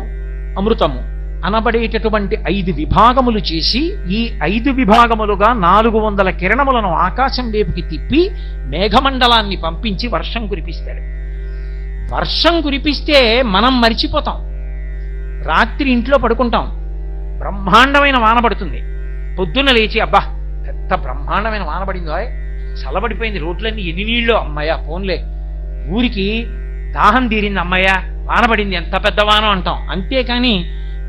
అమృతము అనబడేటటువంటి 5 విభాగములు చేసి, ఈ 5 విభాగములుగా 400 కిరణములను ఆకాశం వైపుకి తిప్పి మేఘమండలాన్ని పంపించి వర్షం కురిపిస్తాడు. వర్షం కురిపిస్తే మనం మరిచిపోతాం, రాత్రి ఇంట్లో పడుకుంటాం, బ్రహ్మాండమైన వాన పడుతుంది. పొద్దున్న లేచి అబ్బా పెద్ద బ్రహ్మాండమైన వాన పడిందో, చల్లబడిపోయింది రోడ్లన్నీ, ఎన్ని నీళ్ళు, అమ్మయ్య పోన్లే, ఊరికి దాహం తీరింది, అమ్మయ్య వాన పడింది, ఎంత పెద్ద వాన అంటాం. అంతేకాని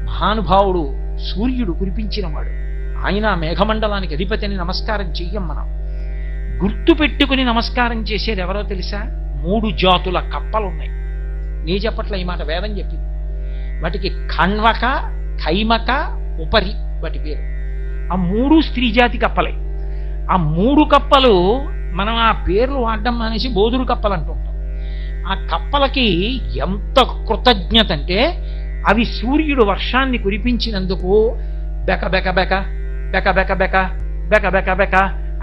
మహానుభావుడు సూర్యుడు కురిపించినవాడు, ఆయన మేఘమండలానికి అధిపతి అని నమస్కారం చెయ్యం. మనం గుర్తు పెట్టుకుని నమస్కారం చేసేది ఎవరో తెలుసా? 3 జాతుల కప్పలున్నాయి. నీ చెప్పట్ల ఈ మాట, వేదం చెప్పింది. వాటికి ఖణ్వక, ఖైమక, ఉపరి వాటి పేరు. ఆ 3 స్త్రీ జాతి కప్పలే. ఆ 3 కప్పలు మనం ఆ పేర్లు వాడడం అనేసి బోధురు కప్పలు అంటుంటాం. ఆ కప్పలకి ఎంత కృతజ్ఞత అంటే, అవి సూర్యుడు వర్షాన్ని కురిపించినందుకు బెక బెక బెక బెక బెక బెక బెక బెక బెక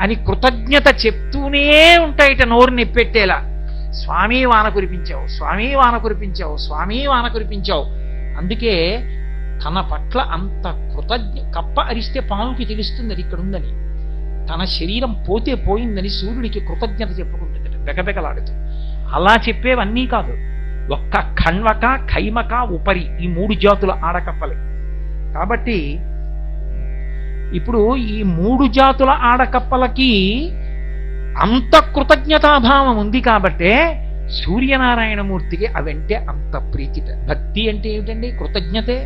అని కృతజ్ఞత చెప్తూనే ఉంటాయిట నోరు నెప్పెట్టేలా. స్వామి వాన కురిపించావు, స్వామి వాన కురిపించావు, స్వామి వాన కురిపించావు. అందుకే తన పట్ల అంత కప్ప అరిస్తే పాముకి తెలుస్తుంది అది ఇక్కడ ఉందని. తన శరీరం పోతే పోయిందని సూర్యుడికి కృతజ్ఞత చెప్పుకుంటుంది బెకబెకలాడుతూ. అలా చెప్పేవన్నీ కాదు, ఒక్క ఖణ్వక, ఖైమక, ఉపరి ఈ 3 జాతుల ఆడకప్పలే. కాబట్టి ఇప్పుడు ఈ 3 జాతుల ఆడకప్పలకి అంత కృతజ్ఞతాభావం ఉంది కాబట్టే సూర్యనారాయణమూర్తికి అవంటే అంత ప్రీతిట. భక్తి అంటే ఏమిటండి? కృతజ్ఞతే.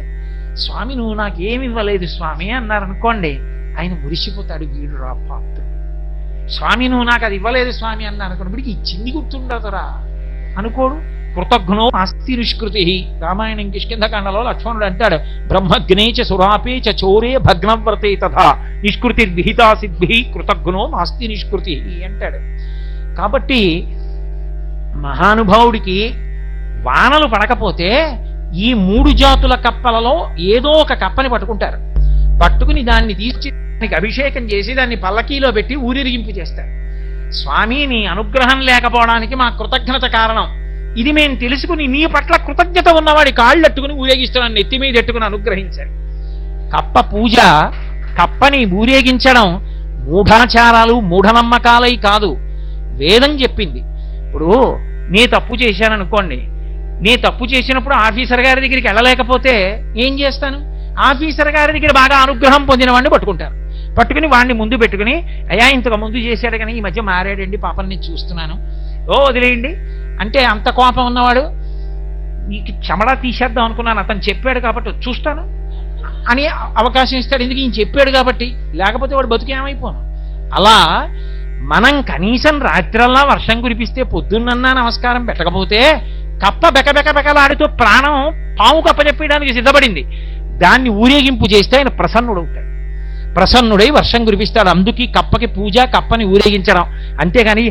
స్వామి నువ్వు నాకేమి ఇవ్వలేదు స్వామి అన్నారనుకోండి, ఆయన మురిసిపోతాడు, వీడు రా పాత్రుడు. స్వామి నువ్వు నాకు అది ఇవ్వలేదు స్వామి అన్నారనుకోండి, వీడికి ఇచ్చింది గుర్తుండదురా అనుకోడు. కృతజ్ఞో నాస్తి నిష్కృతి. రామాయణం కిష్కింధకాండలో లక్ష్మణుడు అంటాడు, బ్రహ్మగ్నేచ సురాపే చ చోరే భగ్నవ్రతే తథా నిష్కృతి విహితా సిద్ధి కృతజ్ఞో నాస్తి నిష్కృతి అంటాడు. కాబట్టి మహానుభావుడికి వానలు పడకపోతే ఈ 3 జాతుల కప్పలలో ఏదో ఒక కప్పని పట్టుకుంటారు. పట్టుకుని దాన్ని తీర్చి దానికి అభిషేకం చేసి దాన్ని పల్లకీలో పెట్టి ఊరిరిగింపు చేస్తారు. స్వామి నీ అనుగ్రహం లేకపోవడానికి మా కృతజ్ఞత కారణం, ఇది మేము తెలుసుకుని నీ పట్ల కృతజ్ఞత ఉన్నవాడి కాళ్ళెట్టుకుని ఊరేగిస్తున్నాను, నెత్తి మీద ఎట్టుకుని అనుగ్రహించారు. కప్ప పూజ, కప్పని ఊరేగించడం మూఢాచారాలు మూఢనమ్మకాలై కాదు, వేదం చెప్పింది. ఇప్పుడు నే తప్పు చేశాననుకోండి, నే తప్పు చేసినప్పుడు ఆఫీసర్ గారి దగ్గరికి వెళ్ళలేకపోతే ఏం చేస్తాను? ఆఫీసర్ గారి దగ్గర బాగా అనుగ్రహం పొందిన వాడిని పట్టుకుంటారు. పట్టుకుని వాడిని ముందు పెట్టుకుని, అయ్యా ఇంతకు ముందు చేశాడు కానీ ఈ మధ్య మారాడండి పాపం నేను చూస్తున్నాను, ఓ వదిలేయండి అంటే అంత కోపం ఉన్నవాడు నీకు చెమడా తీసేద్దాం అనుకున్నాను, అతను చెప్పాడు కాబట్టి చూస్తాను అని అవకాశం ఇస్తాడు. ఎందుకు ఈయన చెప్పాడు కాబట్టి, లేకపోతే వాడు బతుకేమైపోను. అలా మనం కనీసం రాత్రల్లా వర్షం కురిపిస్తే పొద్దున్నన్నా నమస్కారం పెట్టకపోతే కప్ప బెకబెకబెకలాడుతూ ప్రాణం పాము కప్ప చెప్పడానికి సిద్ధపడింది. దాన్ని ఊరేగింపు చేస్తే ఆయన ప్రసన్నుడవుతాడు, ప్రసన్నుడై వర్షం కురిపిస్తాడు. అందుకే కప్పకి పూజ, కప్పని ఊరేగించడం. అంతేగాని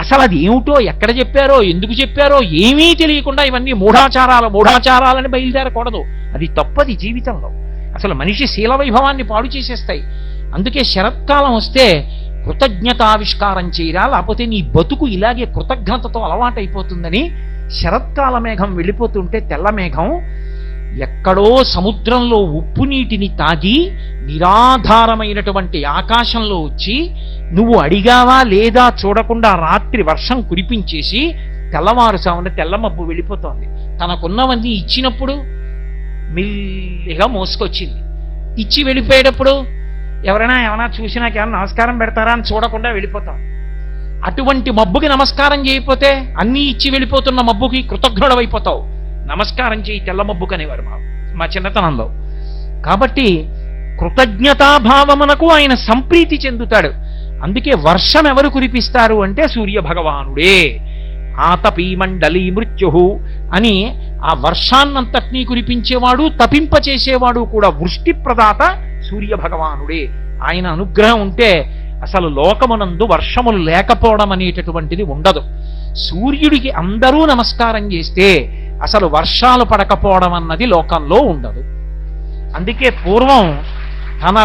అసలు అది ఏమిటో, ఎక్కడ చెప్పారో, ఎందుకు చెప్పారో ఏమీ తెలియకుండా ఇవన్నీ మూఢాచారాలని బయలుదేరకూడదు. అది తప్పది జీవితంలో. అసలు మనిషి శీల వైభవాన్ని పాడు చేసేస్తాయి. అందుకే శరత్కాలం వస్తే కృతజ్ఞతావిష్కారం చేయరా, లేకపోతే నీ బతుకు ఇలాగే కృతజ్ఞతతో అలవాటైపోతుందని శరత్కాల మేఘం వెళ్ళిపోతుంటే తెల్ల మేఘం ఎక్కడో సముద్రంలో ఉప్పు నీటిని తాగి నిరాధారమైనటువంటి ఆకాశంలో వచ్చి నువ్వు అడిగావా లేదా చూడకుండా రాత్రి వర్షం కురిపించేసి తెల్లవారుసామున తెల్ల మబ్బు వెళ్ళిపోతోంది. తనకున్నవన్నీ ఇచ్చినప్పుడు మెల్లిగా మోసుకొచ్చింది, ఇచ్చి వెళ్ళిపోయేటప్పుడు ఏమైనా చూసినా ఏమైనా నమస్కారం పెడతారా అని చూడకుండా వెళ్ళిపోతాం. అటువంటి మబ్బుకి నమస్కారం చేయకపోతే అన్నీ ఇచ్చి వెళ్ళిపోతున్న మబ్బుకి కృతజ్ఞుడవైపోతావు. నమస్కారం చేయి తెల్ల మబ్బుకనేవారు మా చిన్నతనంలో. కాబట్టి కృతజ్ఞతాభావమునకు ఆయన సంప్రీతి చెందుతాడు. అందుకే వర్షం ఎవరు కురిపిస్తారు అంటే సూర్య భగవానుడే. ఆతపీమండలీ మృత్యు అని ఆ వర్షాన్నంతటినీ కురిపించేవాడు, తపింపచేసేవాడు కూడా వృష్టి ప్రదాత సూర్య భగవానుడే. ఆయన అనుగ్రహం ఉంటే అసలు లోకమునందు వర్షములు లేకపోవడం అనేటటువంటిది ఉండదు. సూర్యుడికి అందరూ నమస్కారం చేస్తే అసలు వర్షాలు పడకపోవడం అన్నది లోకంలో ఉండదు. అందుకే పూర్వం తన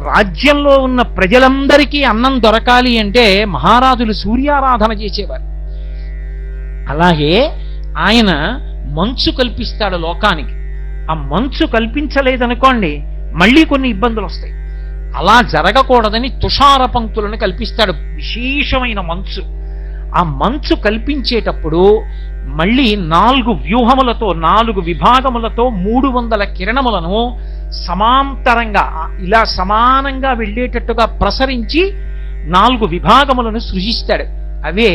రాజ్యంలో ఉన్న ప్రజలందరికీ అన్నం దొరకాలి అంటే మహారాజులు సూర్యారాధన చేసేవారు. అలాగే ఆయన మంచు కల్పిస్తాడు లోకానికి. ఆ మంచు కల్పించలేదనుకోండి మళ్ళీ కొన్ని ఇబ్బందులు వస్తాయి. అలా జరగకూడదని తుషార పంక్తులను కల్పిస్తాడు, విశేషమైన మంచు. ఆ మంచు కల్పించేటప్పుడు మళ్ళీ 4 వ్యూహములతో 4 విభాగములతో 300 కిరణములను సమాంతరంగా ఇలా సమానంగా వెళ్ళేటట్టుగా ప్రసరించి 4 విభాగములను సృజిస్తాడు. అవే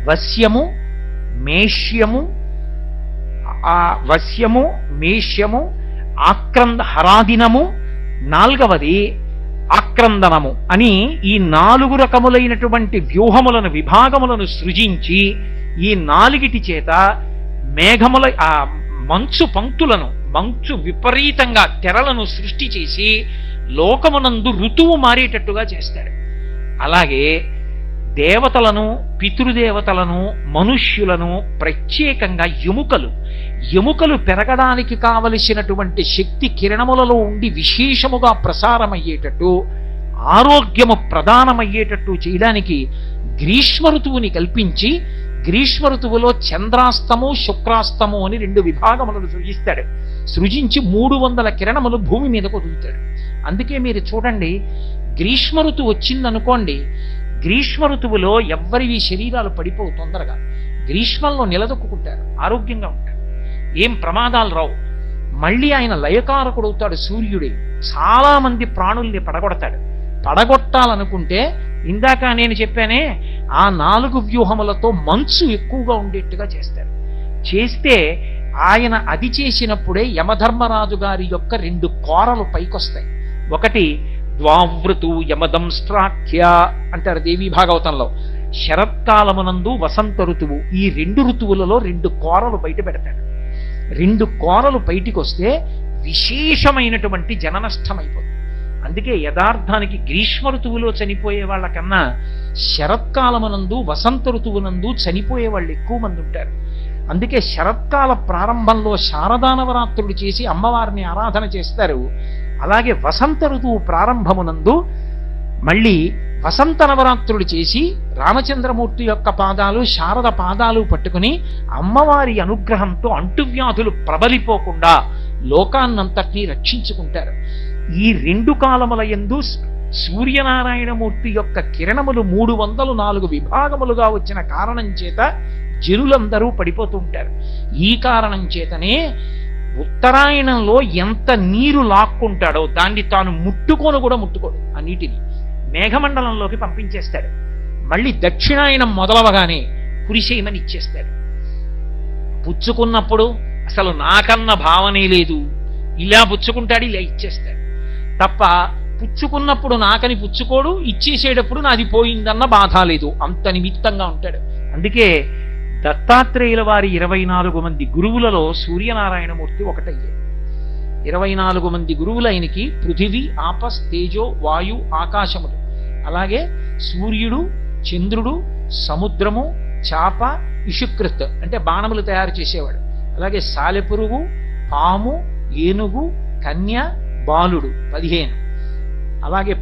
వశ్యము, మేష్యము, హరాదినము, 4వది ఆక్రందనము అని ఈ 4 రకములైనటువంటి వ్యూహములను విభాగములను సృజించి ఈ 4టి చేత మేఘముల ఆ మంచు పంక్తులను, మంచు విపరీతంగా తెరలను సృష్టి చేసి లోకమునందు ఋతువు మారేటట్టుగా చేస్తాడు. అలాగే దేవతలను, పితృదేవతలను, మనుష్యులను, ప్రత్యేకంగా ఎముకలు పెరగడానికి కావలసినటువంటి శక్తి కిరణములలో ఉండి విశేషముగా ప్రసారమయ్యేటట్టు ఆరోగ్యము ప్రధానమయ్యేటట్టు చేయడానికి గ్రీష్మ ఋతువుని కల్పించి గ్రీష్మ ఋతువులో చంద్రాస్తము శుక్రాస్తము అని 2 విభాగములను సృజిస్తాడు. సృజించి 300 కిరణములు భూమి మీదకు వదులుతాడు. అందుకే మీరు చూడండి, గ్రీష్మ ఋతువు వచ్చిందనుకోండి, గ్రీష్మ ఋతువులో ఎవ్వరివి శరీరాలు పడిపోవు తొందరగా. గ్రీష్మంలో నిలదొక్కుంటారు, ఆరోగ్యంగా ఉంటారు, ఏం ప్రమాదాలు రావు. మళ్ళీ ఆయన లయకారకుడవుతాడు సూర్యుడే. చాలా మంది ప్రాణుల్ని పడగొట్టాలనుకుంటే ఇందాక నేను చెప్పానే, ఆ 4 వ్యూహములతో మంచు ఎక్కువగా ఉండేట్టుగా చేస్తారు. చేస్తే ఆయన అది చేసినప్పుడే యమధర్మరాజు గారి యొక్క 2 కోరలు పైకొస్తాయి. ఒకటి ద్వావృతు యమదంష్ట్రాఖ్య అంటారు దేవీ భాగవతంలో. శరత్కాలమునందు వసంత ఋతువు, ఈ 2 ఋతువులలో 2 కోరలు బయట పెడతాడు. 2 కోరలు బయటికి వస్తే విశేషమైనటువంటి జననష్టం అయిపోతుంది. అందుకే యథార్థానికి గ్రీష్మ ఋతువులో చనిపోయే వాళ్ళకన్నా శరత్కాలమునందు వసంత ఋతువునందు చనిపోయే వాళ్ళు ఎక్కువ మంది ఉంటారు. అందుకే శరత్కాల ప్రారంభంలో శారదానవరాత్రులు చేసి అమ్మవారిని ఆరాధన చేస్తారు. అలాగే వసంత ఋతువు ప్రారంభమునందు మళ్ళీ వసంత నవరాత్రులు చేసి రామచంద్రమూర్తి యొక్క పాదాలు శారద పాదాలు పట్టుకుని అమ్మవారి అనుగ్రహంతో అంటువ్యాధులు ప్రబలిపోకుండా లోకాన్నంతటినీ రక్షించుకుంటారు. ఈ 2 కాలముల యందు సూర్యనారాయణమూర్తి యొక్క కిరణములు 304 విభాగములుగా వచ్చిన కారణం చేత జనులందరూ పడిపోతుంటారు. ఈ కారణం చేతనే ఉత్తరాయణంలో ఎంత నీరు లాక్కుంటాడో దాన్ని తాను ముట్టుకోడు ఆ నీటిని మేఘమండలంలోకి పంపించేస్తాడు. మళ్ళీ దక్షిణాయనం మొదలవగానే కురిసేయమని ఇచ్చేస్తాడు. పుచ్చుకున్నప్పుడు అసలు నాకన్న భావనే లేదు, ఇలా పుచ్చుకుంటాడు, ఇలా ఇచ్చేస్తాడు తప్ప పుచ్చుకున్నప్పుడు నాకని పుచ్చుకోడు, ఇచ్చేసేటప్పుడు నాది పోయిందన్న బాధ లేదు. అంత నిమిత్తంగా ఉంటాడు. అందుకే దత్తాత్రేయుల వారి 24 మంది గురువులలో సూర్యనారాయణమూర్తి ఒకటయ్యాడు. 24 మంది గురువులైనకి పృథివీ, ఆపస్, తేజో, వాయు, ఆకాశములు, అలాగే సూర్యుడు, చంద్రుడు, సముద్రము, చాప, ఇషుకృత్ అంటే బాణములు తయారు చేసేవాడు, అలాగే సాలెపురుగు, పాము, ఏనుగు, కన్య, బాలుడు 15, అలాగే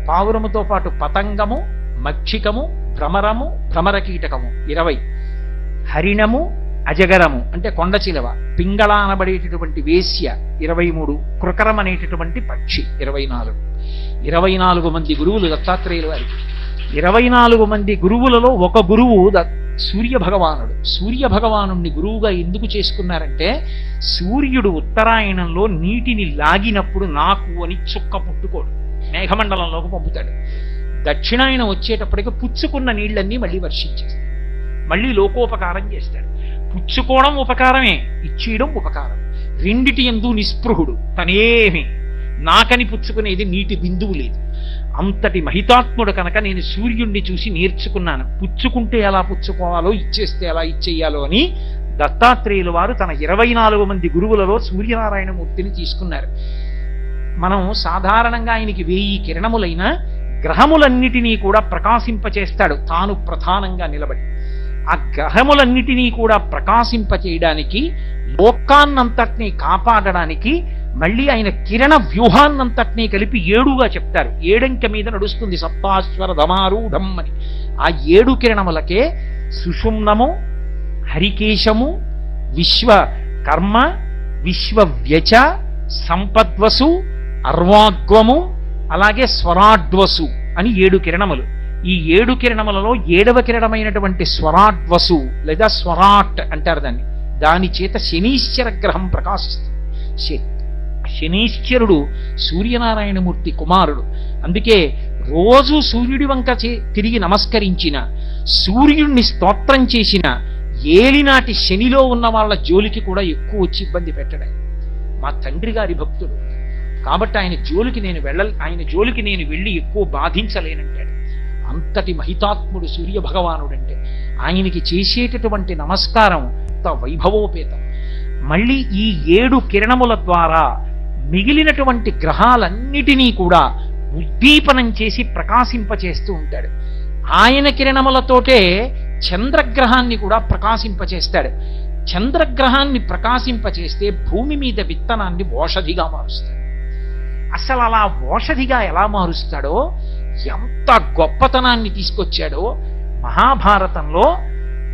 పావురముతో పాటు పతంగము, మక్షికము, భ్రమరము, భ్రమరకీటకము 20, హరిణము, అజగరము అంటే కొండ చిలవ, పింగళ అనబడేటటువంటి వేశ్య 23, కృకరం అనేటటువంటి పక్షి 24. 24 మంది గురువులు దత్తాత్రేయుల వారికి. 24 మంది గురువులలో ఒక గురువు సూర్యభగవానుడు. సూర్యభగవానుణ్ణి గురువుగా ఎందుకు చేసుకున్నారంటే, సూర్యుడు ఉత్తరాయణంలో నీటిని లాగినప్పుడు నాకు అని చుక్క పుట్టుకోడు, మేఘమండలంలోకి పంపుతాడు. దక్షిణాయనం వచ్చేటప్పటికి పుచ్చుకున్న నీళ్లన్నీ మళ్ళీ వర్షించేస్తాడు, మళ్ళీ లోకోపకారం చేస్తాడు. పుచ్చుకోవడం ఉపకారమే, ఇచ్చేయడం ఉపకారం. రెండిటి యందు నిస్పృహుడు, తనేమి నాకని పుచ్చుకునేది నీటి బిందువు లేదు. అంతటి మహితాత్ముడు కనుక నేను సూర్యుణ్ణి చూసి నేర్చుకున్నాను, పుచ్చుకుంటే ఎలా పుచ్చుకోవాలో, ఇచ్చేస్తే ఎలా ఇచ్చేయాలో అని. దత్తాత్రేయుల వారు తన 24 మంది గురువులలో సూర్యనారాయణమూర్తిని తీసుకున్నారు. మనం సాధారణంగా ఆయనకి 1000 కిరణములైన గ్రహములన్నిటినీ కూడా ప్రకాశింపచేస్తాడు తాను ప్రధానంగా నిలబడి. ఆ గ్రహములన్నిటినీ కూడా ప్రకాశింపచేయడానికి, లోకాన్నంతటినీ కాపాడడానికి మళ్ళీ ఆయన కిరణ వ్యూహాన్నంతటినీ కలిపి 7గా చెప్తారు. 7 అంకె మీద నడుస్తుంది సప్తాశ్వర ధమారూఢం అని. ఆ 7 కిరణములకే సుషుమ్నము, హరికేశము, విశ్వకర్మ, విశ్వవ్యచ, సంపద్వసు, అర్వాగ్వము, అలాగే స్వరాడ్వసు అని 7 కిరణములు. ఈ 7 కిరణములలో 7వ కిరణమైనటువంటి స్వరాడ్వసు లేదా స్వరాట్ అంటారు దాన్ని. దాని చేత శనీశ్వర గ్రహం ప్రకాశిస్తుంది. శనీశ్వరుడు సూర్యనారాయణమూర్తి కుమారుడు. అందుకే రోజు సూర్యుడి వంక తిరిగి నమస్కరించిన, సూర్యుడిని స్తోత్రం చేసిన, ఏలినాటి శనిలో ఉన్న వాళ్ళ జోలికి కూడా ఎక్కువ వచ్చి ఇబ్బంది పెట్టడం. మా తండ్రి గారి భక్తుడు కాబట్టి ఆయన జోలికి నేను వెళ్ళి ఎక్కువ బాధించలేనంటాడు. అంతటి మహితాత్ముడు సూర్య భగవానుడంటే ఆయనకి చేసేటటువంటి నమస్కారం వైభవోపేతం. మళ్ళీ ఈ 7 కిరణముల ద్వారా మిగిలినటువంటి గ్రహాలన్నిటినీ కూడా ఉద్దీపనం చేసి ప్రకాశింపచేస్తూ ఉంటాడు. ఆయన కిరణములతోటే చంద్రగ్రహాన్ని కూడా ప్రకాశింపచేస్తాడు. చంద్రగ్రహాన్ని ప్రకాశింపచేస్తే భూమి మీద విత్తనాన్ని ఓషధిగా మారుస్తాడు. అసలు అలా ఓషధిగా ఎలా మారుస్తాడో, ఎంత గొప్పతనాన్ని తీసుకొచ్చాడో. మహాభారతంలో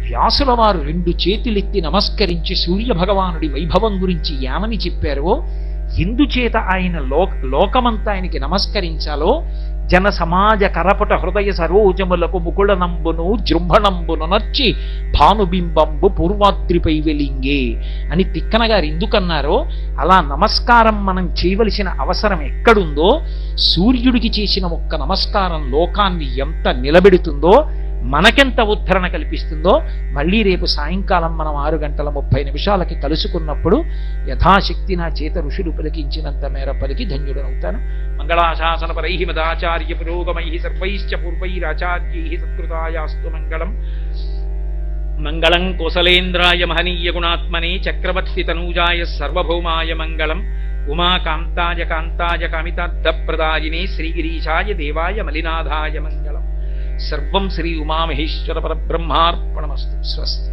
వ్యాసుల వారు 2 చేతులెత్తి నమస్కరించి సూర్య భగవానుడి వైభవం గురించి ఏమని చెప్పారో, ఎందుచేత ఆయన లోకమంతా ఆయనకి నమస్కరించాలో, జన సమాజ కరపుట హృదయ సరోజములకు ముకుళనంబును జృంభణంబును నచ్చి భానుబింబంబు పూర్వాద్రిపై వెలింగే అని తిక్కన గారు ఎందుకన్నారో, అలా నమస్కారం మనం చేయవలసిన అవసరం ఎక్కడుందో, సూర్యుడికి చేసిన ఒక్క నమస్కారం లోకాన్ని ఎంత నిలబెడుతుందో, మనకెంత ఉద్ధరణ కల్పిస్తుందో మళ్ళీ రేపు సాయంకాలం మనం 6:30 కలుసుకున్నప్పుడు యథాశక్తి నా చేత ఋషులు పలికించినంత మేర పలికి ధన్యుడనవుతాను. మంగళాశాసనపరై మదాచార్య పురోగమై సర్వైశ్చ పూర్వైరాచార్యై సత్కృతాయాస్తు మంగళం. మంగళం కోసలేంద్రాయ మహనీయ గుణాత్మనే చక్రవర్తి తనూజాయ సర్వభౌమాయ మంగళం. ఉమాకాంతాయ కాంతాయ కామితార్థప్రదాయినే శ్రీగిరీశాయ దేవాయ మలినాథాయ మంగళం. సర్వం శ్రీ ఉమామహేశ్వర పరబ్రహ్మార్పణమస్తు. స్వస్తి.